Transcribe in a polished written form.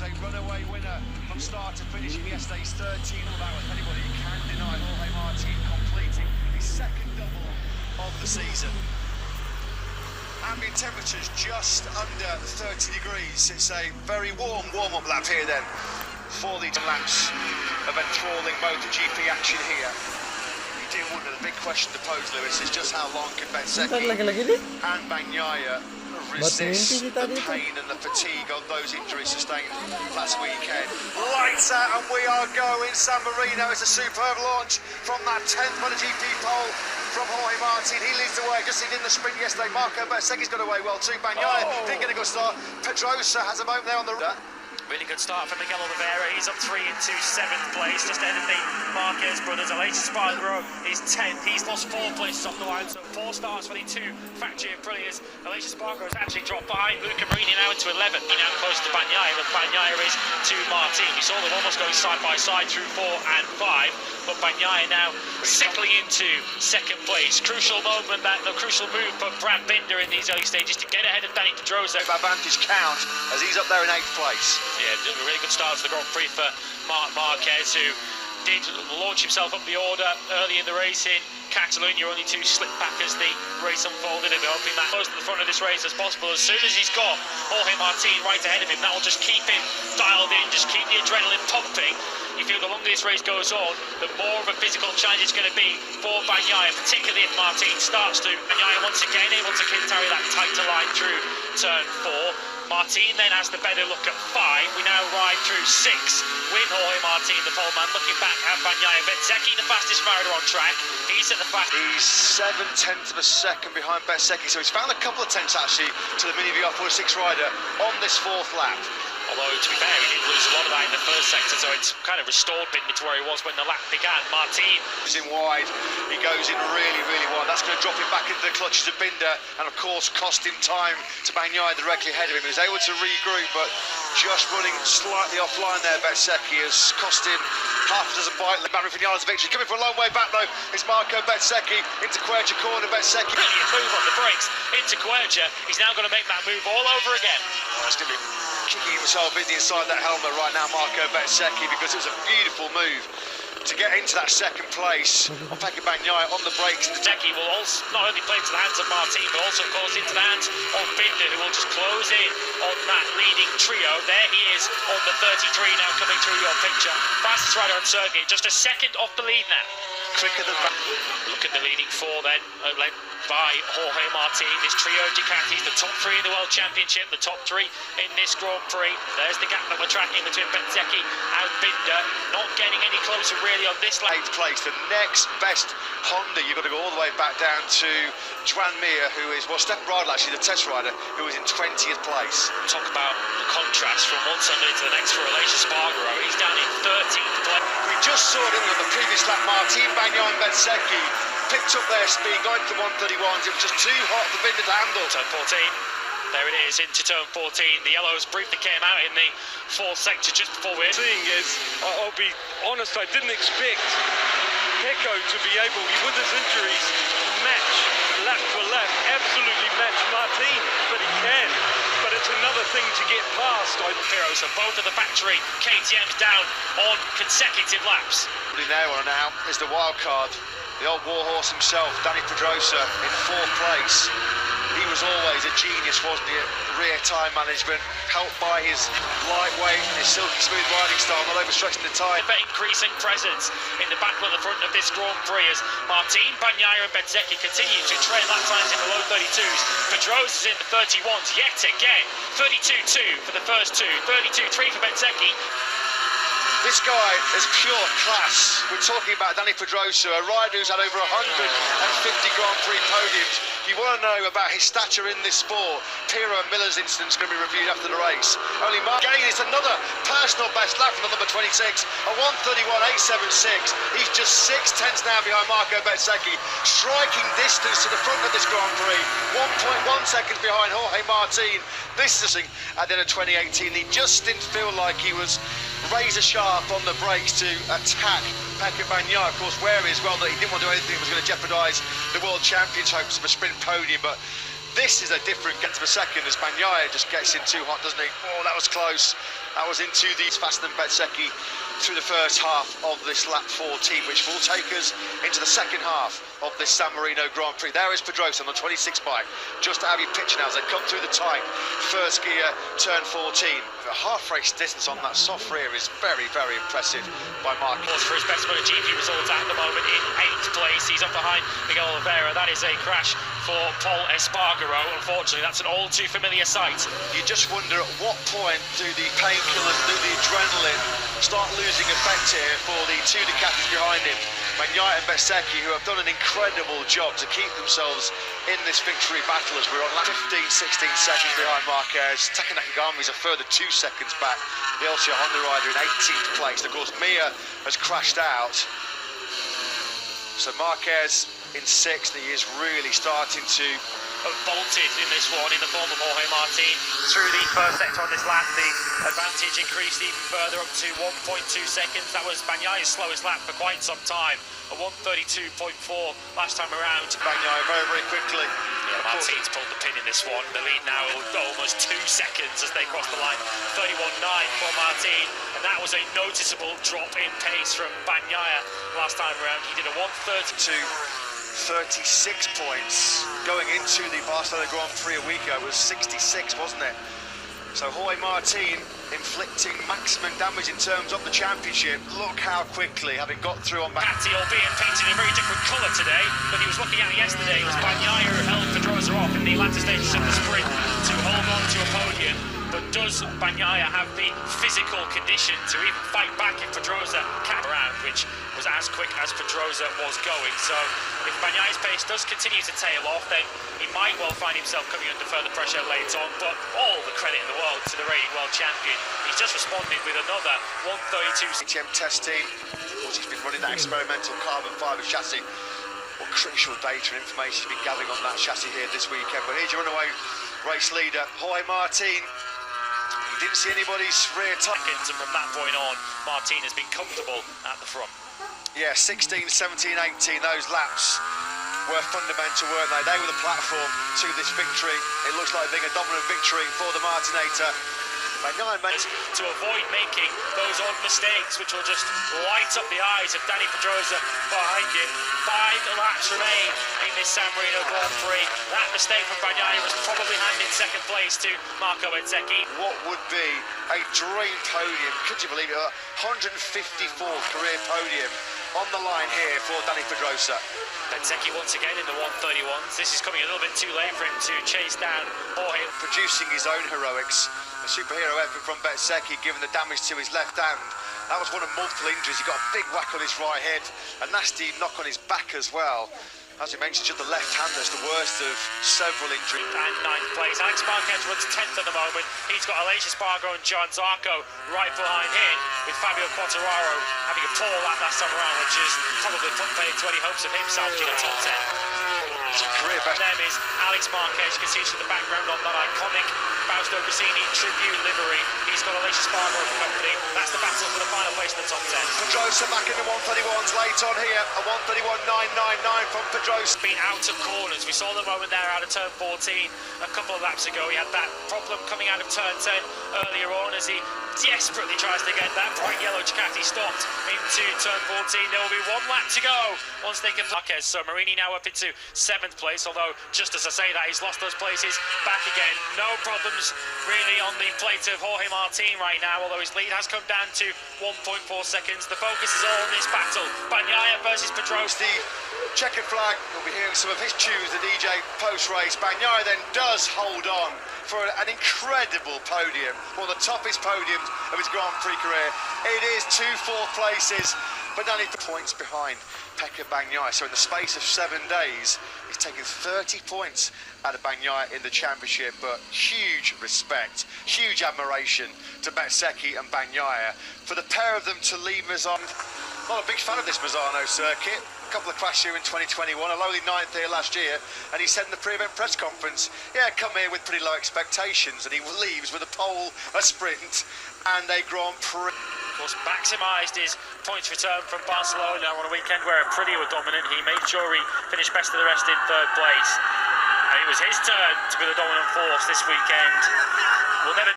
was a runaway winner from start to finish in yesterday's 13 all out. Anybody can deny Jorge Martin completing his second double of the season. Ambient temperatures just under 30 degrees. It's a very warm warm-up lap here then for the laps of enthralling MotoGP action here. You do wonder, the big question to pose, Lewis, is just how long can Bezzecchi and Bagnaia resist the pain and the fatigue of those injuries sustained last weekend. Lights out and we are going. San Marino, it's a superb launch from that 10th MotoGP pole from Jorge Martin. He leads the way, just he did in the sprint yesterday. Marco Bezzecchi's got away well too. Bagnaia didn't get a good start. Pedrosa has a moment there on the... Really good start for Miguel Oliveira. He's up 3 into 7th place, just ahead of the Marquez brothers. Aleix Espargaro is 10th. He's lost 4 places off the line, so 4 starts for the 2 factory Aprilias. Aleix Espargaro has actually dropped behind Luca Marini now into 11th. He now close to Bagnaia, but Bagnaia is to Martin. We saw them almost going side by side through 4 and 5, but Bagnaia now settling into 2nd place. Crucial moment, the crucial move for Brad Binder in these early stages to get ahead of Dani Pedrosa. Advantage count as he's up there in 8th place. Yeah, did a really good start to the Grand Prix for Marc Marquez, who did launch himself up the order early in the race in Catalonia. Only 2 slipped back as the race unfolded, and we're hoping that close to the front of this race as possible. As soon as he's got Jorge Martin right ahead of him, that will just keep him dialed in, just keep the adrenaline pumping. You feel the longer this race goes on, the more of a physical challenge it's going to be for Bagnaia, particularly if Martin starts to. Bagnaia once again able to carry that tighter line through turn 4. Martin then has the better look at 5. We now ride through 6 with Jorge Martin, the pole man, looking back at Bagnaia. Bezzecchi, the fastest rider on track. He's at the fastest. He's 7/10 of a second behind Bezzecchi, so he's found a couple of tenths actually to the Mini VR46 rider on this 4th lap. Although, to be fair, he didn't lose a lot of that in the first sector, so it's kind of restored Binder to where he was when the lap began. Martin is in wide, he goes in really, really wide. That's going to drop him back into the clutches of Binder, and of course cost him time to Bagnaia directly ahead of him. He was able to regroup, but just running slightly offline there, Bezzecchi has cost him half a dozen bite. Maverick Vinales victory. Coming from a long way back though, it's Marco Bezzecchi into Quercia corner. Bezzecchi. Brilliant move on the brakes into Quercia. He's now going to make that move all over again. It's going to be kicking himself inside that helmet right now, Marco Bezzecchi, because it was a beautiful move to get into that 2nd place. Pecco Bagnaia on the brakes. Bezzecchi will also not only play into the hands of Martin, but also, of course, into the hands of Binder, who will just close in on that leading trio. There he is on the 33 now, coming through your picture. Fastest rider on circuit, just a second off the lead now. Quicker than that. Look at the leading 4 then, led by Jorge Martin. This trio of Ducatis, the top 3 in the World Championship, the top 3 in this Grand Prix. There's the gap that we're tracking between Bezzecchi and Binder. Not getting any closer really on this lap. 8th place, the next best Honda, you've got to go all the way back down to Joan Mir, who is, well, Stefan Bradl actually, the test rider, who was in 20th place. Talk about the contrast from one Sunday to the next for Aleix Espargaro. He's down in 13th place. We just saw it on the previous lap. Martin, Bagnaia and Bezzecchi picked up their speed, going to the 131s. It was just too hot for Binder to handle. Turn 14. There it is, into turn 14. The yellows briefly came out in the 4th sector just before we're seeing is, I'll be honest, I didn't expect Pecco to be able, with his injuries, to match lap for lap, absolutely match Martin, but he can. But it's another thing to get past. So both of the factory KTMs down on consecutive laps. There on now is the wild card, the old warhorse himself, Dani Pedrosa in 4th place. He was always a genius, wasn't he, at rear time management, helped by his lightweight and his silky smooth riding style, not overstretching the tyre. But increasing presence in the back of the front of this Grand Prix as Martin, Bagnaia and Bezzecchi continue to trade lap times in the low 32s. Pedrosa's in the 31s yet again. 32.2 for the first 2, 32.3 for Bezzecchi. This guy is pure class. We're talking about Dani Pedrosa, a rider who's had over 150 Grand Prix podiums. You want to know about his stature in this sport. Piero Miller's incident's going to be reviewed after the race. Only Mark Gain is another personal best lap from the number 26, a 131.876. He's just 6/10 now behind Marco Bezzecchi, striking distance to the front of this Grand Prix. 1.1 seconds behind Jorge Martin. This is at the end of 2018. He just didn't feel like he was razor sharp on the brakes to attack Pecco Bagnaia, of course, wary as well that he didn't want to do anything that was going to jeopardise the World Champions' hopes of a sprint podium. But This is a different get to the second as Bagnaia just gets in too hot, doesn't he? Oh, that was close. That was into the faster than Bezzecchi through the first half of this lap 14, which will take us into the second half of this San Marino Grand Prix. There is Pedrosa on the 26 bike, just out of your picture now as they come through the tight first gear, turn 14. A half race distance on that soft rear is very, very impressive by Mark. For his best MotoGP result at the moment in 8th place, he's up behind Miguel Oliveira. That is a crash for Paul Espargaro. Unfortunately, that's an all too familiar sight. You just wonder at what point do the painkillers, do the adrenaline start losing effect here for the two Ducatis behind him. Bagnaia and Bezzecchi, who have done an incredible job to keep themselves in this victory battle as we're on 15-16 seconds behind Marquez. Taka Nakagami is a further 2 seconds back. The LCR Honda rider in 18th place. Of course, Mir has crashed out. So Marquez in 6th. He is really starting to bolted in this one in the form of Jorge Martin. Through the first sector on this lap, the advantage increased even further up to 1.2 seconds. That was Bagnaia's slowest lap for quite some time, a 1:32.4 last time around. Bagnaia very, very quickly. Yeah, Martin's pulled the pin in this one. The lead now almost 2 seconds as they cross the line. 31.9 for Martin, and that was a noticeable drop in pace from Bagnaia last time around. He did a 1:32. 36 points going into the Barcelona Grand Prix a week ago. It was 66, wasn't it? So Jorge Martin inflicting maximum damage in terms of the championship. Look how quickly, having got through on Patti, albeit painted in a very different colour today than he was looking at yesterday. It was Bagnaia who held Pedrosa off in the latter stages of the sprint to hold on to a podium. But does Bagnaia have the physical condition to even fight back if Pedrosa came around, which was as quick as Pedrosa was going? So if Bagnaia's pace does continue to tail off, then he might well find himself coming under further pressure later on. But all the credit in the world to the reigning world champion. He's just responded with another 1:32. ATM testing. Of course, he's been running that experimental carbon fibre chassis. What crucial data and information he's been gathering on that chassis here this weekend. But here's your runaway race leader, Jorge Martin. He didn't see anybody's rear seconds, and from that point on, Martin has been comfortable at the front. Yeah, 16, 17, 18, those laps were fundamental, weren't they? They were the platform to this victory. It looks like being a dominant victory for the Martinator. To avoid making those odd mistakes which will just light up the eyes of Danny Pedrosa behind him. 5 laps remain in this San Marino Grand Prix. That mistake from Bagnaia was probably handed second place to Marco Bezzecchi. What would be a dream podium, could you believe it? 154 career podium on the line here for Danny Pedrosa. Bezzecchi once again in the 1:31s. This is coming a little bit too late for him to chase down Jorge. Producing his own heroics. A superhero effort from Bezzecchi, given the damage to his left hand. That was one of multiple injuries. He got a big whack on his right head, a nasty knock on his back as well. As you mentioned, just the left hand that's the worst of several injuries. And 9th place. Alex Marquez runs 10th at the moment. He's got Aleix Espargaro and John Zarco right behind him, with Fabio Quartararo having a poor lap last time around, which is probably put paid to any hopes of him salvaging a top 10. It's a career best. Them is Alex Marquez. You can see to the background on that iconic Fausto Cassini tribute livery. He's got Aleix Espargaro for company. That's the battle for the final place in the top 10. Pedrosa back in the 1:31s late on here. A 1:31.999 from Pedrosa. Been out of corners. We saw the moment there out of turn 14 a couple of laps ago. He had that problem coming out of turn 10 earlier on as he desperately tries to get that bright yellow Ducati stopped into turn 14. There will be 1 lap to go once they can Marquez. So Marini now up into 7th place, although just as I say that, he's lost those places back again. No problems really on the plate of Jorge Martin right now, although his lead has come down to 1.4 seconds. The focus is all on this battle. Bagnaia versus Pedrosa. The checkered flag. We'll be hearing some of his tunes, the DJ post-race. Bagnaia then does hold on for an incredible podium, one of the toughest podiums of his Grand Prix career. It is 2 4th places, but Danny points behind Pecco Bagnaia. So in the space of 7 days, he's taken 30 points out of Bagnaia in the championship. But huge respect, huge admiration to Bezzecchi and Bagnaia for the pair of them to leave Misano. Not a big fan of this Misano circuit. A couple of crashes here in 2021, a lowly 9th here last year, and he said in the pre-event press conference, yeah, come here with pretty low expectations, and he leaves with a pole, a sprint, and a Grand Prix. Of course, maximised his points return from Barcelona on a weekend where Aprilia were dominant. He made sure he finished best of the rest in 3rd place. And it was his turn to be the dominant force this weekend. We'll never